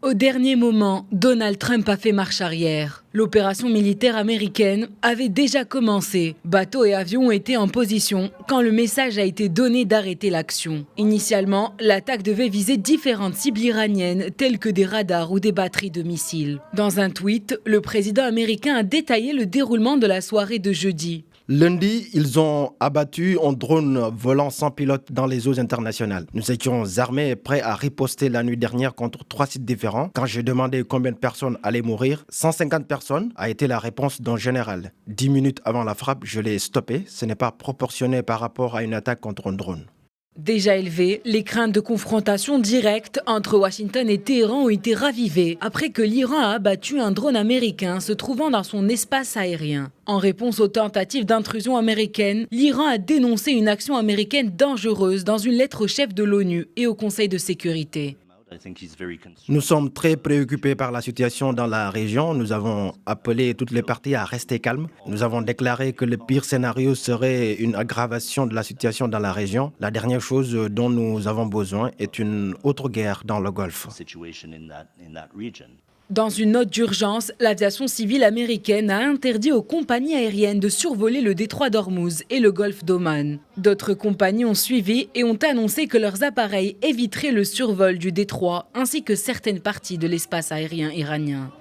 Au dernier moment, Donald Trump a fait marche arrière. L'opération militaire américaine avait déjà commencé. Bateaux et avions ont été en position quand le message a été donné d'arrêter l'action. Initialement, l'attaque devait viser différentes cibles iraniennes telles que des radars ou des batteries de missiles. Dans un tweet, le président américain a détaillé le déroulement de la soirée de jeudi. Lundi, ils ont abattu un drone volant sans pilote dans les eaux internationales. Nous étions armés et prêts à riposter la nuit dernière contre 3 sites différents. Quand j'ai demandé combien de personnes allaient mourir, 150 personnes a été la réponse d'un général. 10 minutes avant la frappe, je l'ai stoppé. Ce n'est pas proportionné par rapport à une attaque contre un drone. Déjà élevées, les craintes de confrontation directe entre Washington et Téhéran ont été ravivées après que l'Iran a abattu un drone américain se trouvant dans son espace aérien. En réponse aux tentatives d'intrusion américaine, l'Iran a dénoncé une action américaine dangereuse dans une lettre au chef de l'ONU et au Conseil de sécurité. Nous sommes très préoccupés par la situation dans la région. Nous avons appelé toutes les parties à rester calmes. Nous avons déclaré que le pire scénario serait une aggravation de la situation dans la région. La dernière chose dont nous avons besoin est une autre guerre dans le Golfe. Dans une note d'urgence, l'aviation civile américaine a interdit aux compagnies aériennes de survoler le détroit d'Ormuz et le golfe d'Oman. D'autres compagnies ont suivi et ont annoncé que leurs appareils éviteraient le survol du détroit ainsi que certaines parties de l'espace aérien iranien.